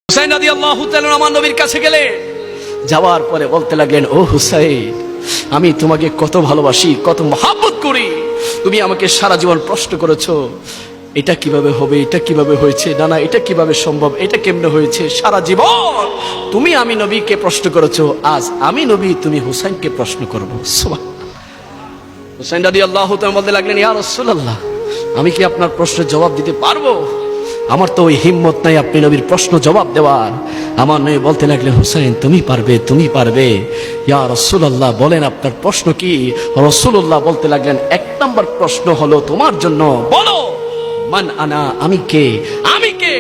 হুসাইন রাদিয়াল্লাহু তাআলা আমার নবীর কাছে গেলে যাওয়ার পরে বলতে লাগলেন, ও হুসাইন, আমি তোমাকে কত ভালোবাসি, কত মহব্বত করি। তুমি আমাকে সারা জীবন প্রশ্ন করেছো, এটা কিভাবে হবে, এটা কিভাবে হয়েছে, না না এটা কিভাবে সম্ভব, এটা কেমনে হয়েছে। সারা জীবন তুমি আমি নবীকে প্রশ্ন করেছো, আজ আমি নবী তুমি হুসাইনকে প্রশ্ন করবো। সুবহানাল্লাহ। হুসাইন রাদিয়াল্লাহু তাআলা বলতে লাগলেন, ইয়া রাসূলুল্লাহ, আমি কি আপনার প্রশ্নের জবাব দিতে পারবো? আমার তো ওই হিম্মত নাই আপনি নবীর প্রশ্ন জবাব দেওয়ার। আমার নবী বলতে লাগলেন, হুসাইন তুমি পারবে, তুমি পারবে। ইয়া রাসূলুল্লাহ, বলেন আপনার প্রশ্ন কি? রাসূলুল্লাহ বলতে লাগলেন, এক নম্বর প্রশ্ন হলো তোমার জন্য, বলো মান আনা, আমি কে, আমি কে,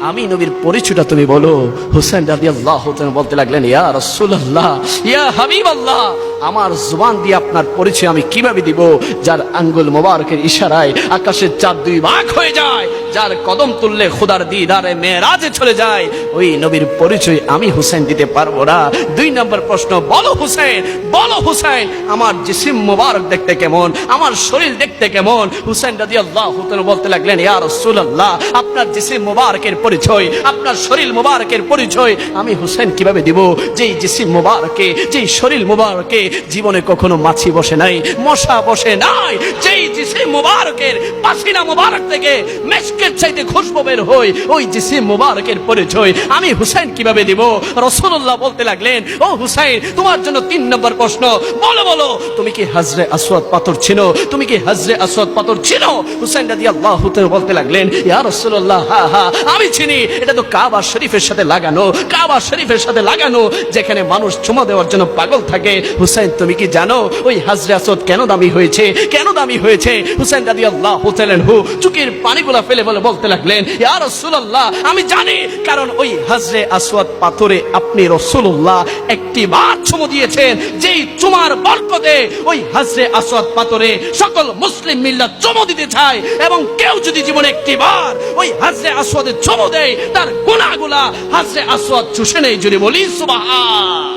আমি নবীর পরিচয়টা তুমি বলো। হুসাইন রাদিয়াল্লাহু তাআলা বলতে লাগলেন, ইয়া রাসূলুল্লাহ, ইয়া হাবিবাল্লাহ, আমার জবান দিয়ে আপনার পরিচয় আমি কিভাবে দিব? যার আঙ্গুল মোবারকের ইশারায় আকাশের চাঁদ দুই ভাগ হয়ে যায়, যার কদম তুললে খোদার দিদারে মেরাজে চলে যায়, ওই নবীর পরিচয় আমি হুসাইন দিতে পারবো না। দুই নম্বর প্রশ্ন, বলো হুসাইন, বলো হুসাইন, আমার জিসিম মোবারক দেখতে কেমন, আমার শরীর দেখতে কেমন? হুসাইন রাদিয়াল্লাহু তাআলা বলতে লাগলেন, ইয়া রাসূলুল্লাহ, আপনার জিসিম মোবারকের পরিচয়, আপনার শরীর মোবারকের পরিচয় আমি হুসাইন কিভাবে দিব? যেই জিসিম মোবারকে, যেই শরীর মোবারকে জীবনে কখনো মাছি বসে নাই, মশা বসে নাই, যেই জিসিম মোবারকের পাসিনা মোবারক থেকে মেশকের চাইতে খুশবু বের হয়, ওই জিসিম মোবারকের পরিচয় আমি হুসাইন কিভাবে দিব? রাসূলুল্লাহ বলতে লাগলেন, ও হুসাইন, তোমার জন্য তিন নম্বর প্রশ্ন, বলো বলো তুমি কি হাজরে আসওয়াদ পাথর চিনো? তুমি কি হাজরে আসওয়াদ পাথর চিনো? হুসাইন রাদিয়াল্লাহু তাআলা বলতে লাগলেন, ইয়া রাসূলুল্লাহ, হ্যাঁ হ্যাঁ আমি চিনি, এটা তো কাবা শরীফের সাথে লাগানো, কাবা শরীফের সাথে লাগানো, যেখানে মানুষ চুমা দেওয়ার জন্য পাগল থাকে। হুসাইন তুমি কি জানো ওই হাজরে আসওয়াদ কেন দামি হয়েছে, কেন দামি হয়েছে? হুসাইন রাদিয়াল্লাহু তাআলা চোখের পানিগুলা ফেলে বলে বলতে লাগলেন, ইয়া রাসূলুল্লাহ, আমি জানি, কারণ ওই হাজরে আসওয়াদ পাথরে আপনি রাসূলুল্লাহ একটি বার চুমু দিয়েছেন, যেই চুমার বরকতে ওই হাজরে আসওয়াদ পাথরে সকল মুসলিম মিল্লাত চুমু দিতে চায়, এবং কেউ যদি জীবনে একটি বার ওই হাজরে আসওয়াদে চুমু দেয়, তার গুনাহগুলা হাজরে আসওয়াদ চুষে নেয়। যদি বলি সুবহান।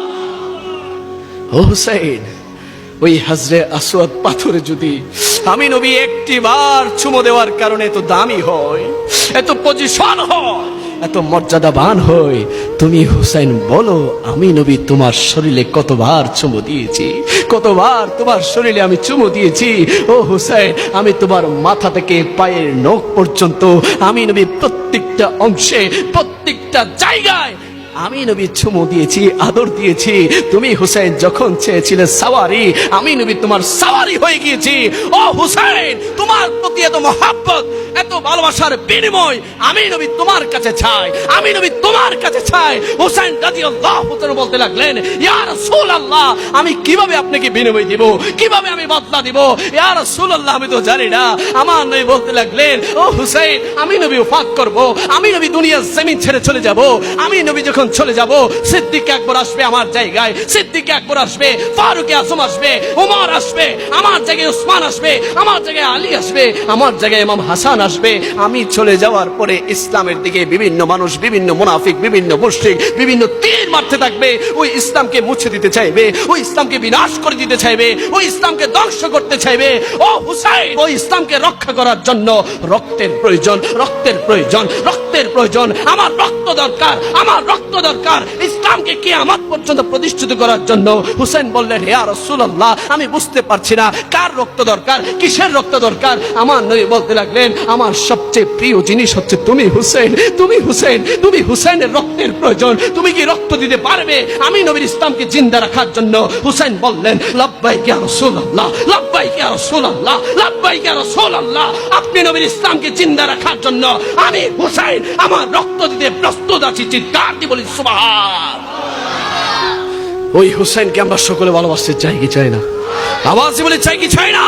ও হুসাইন, ওই হাজরে আসওয়াদ পাথরে যদি আমি নবী একটি বার চুমু দেওয়ার কারণে এত দামি হয়, এত পজিশন হয়, এত মর্যাদাবান হয়, তুমি হুসাইন বলো আমি নবী তোমার শরীরে কতবার চুমু দিয়েছি, কতবার তোমার শরীরে আমি চুমু দিয়েছি? ও হুসাইন, আমি তোমার মাথা থেকে পায়ের নখ পর্যন্ত আমি নবী প্রত্যেকটা অংশে, প্রত্যেকটা জায়গায় আমি নবী চুমু দিয়েছি, আদর দিয়েছি। তুমি হুসাইন যখন চেয়েছিলে সাওয়ারি, আমি নবী তোমার সাওয়ারি হয়ে গিয়েছি। ও হুসাইন, তোমার প্রতি এত মহব্বত, এত ভালোবাসার বিনিময় আমি নবী তোমার কাছে চাই, আমি নবী তোমার কাছে চাই। হুসাইন রাদিয়াল্লাহু তাআলা বলতে লাগলেন, ইয়া রাসূলুল্লাহ, আমি কিভাবে আপনাকে বিনিময় দিব, কিভাবে আমি বদলা দিব? ইয়া রাসূলুল্লাহ, আমি তো জানি না। আমার নবী বলতে লাগলেন, ও হুসাইন, আমি নবী ওফাত করব, আমি নবী দুনিয়ার জমিন ছেড়ে চলে যাব। আমি নবী যখন চলে যাব, সিদ্দিক আকবর আসবে আমার জায়গায়, সিদ্দিক আকবর আসবে, ফারুক আজম আসবে, ওমর আসবে, আমার জায়গায় উসমান আসবে, আমার জায়গায় আলী আসবে, আমার জায়গায় ইমাম হাসান আসবে। আমি চলে যাওয়ার পরে ইসলামের দিকে বিভিন্ন মানুষ, বিভিন্ন মুনাফিক, বিভিন্ন মুশরিক বিভিন্ন তীর মারতে থাকবে। ওই ইসলামকে মুছে দিতে চাইবে, ওই ইসলামকে বিনাশ করে দিতে চাইবে, ওই ইসলামকে ধ্বংস করতে চাইবে। ও হুসাইন, ওই ইসলামকে রক্ষা করার জন্য রক্তের প্রয়োজন, রক্তের প্রয়োজন, রক্তের প্রয়োজন। আমার রক্ত দরকার, আমার রক্ত দরকার ইসলামকে কিয়ামত পর্যন্ত প্রতিষ্ঠিত করার জন্য। হুসাইন বললেন, ইয়া রাসূলুল্লাহ, আমি বুঝতে পারছি না কার রক্ত দরকার, কিসের রক্ত দরকার? আমার নবী বলতে লাগলেন, আমার সবচেয়ে প্রিয় জিনিস হচ্ছে তুমি হুসাইন, তুমি হুসাইন, তুমি হুসাইনের রক্তের প্রয়োজন। তুমি কি রক্ত দিতে পারবে আমি নবীর ইসলামকে জিন্দা রাখার জন্য? হুসাইন বললেন, লাব্বাইক ইয়া রাসূলুল্লাহ, লাব্বাইক ইয়া রাসূলুল্লাহ, লাব্বাইক ইয়া রাসূলুল্লাহ। আপনি নবীর ইসলামকে জিন্দা রাখার জন্য আমি হুসাইন আমার রক্ত দিতে প্রস্তুত আছি। চিৎকার দিয়ে বলি সুবহান। ওই হুসাইনকে আমরা সকলে ভালোবাসতে চাই কি চাই না? আওয়াজ বলে চাই কি চাই না?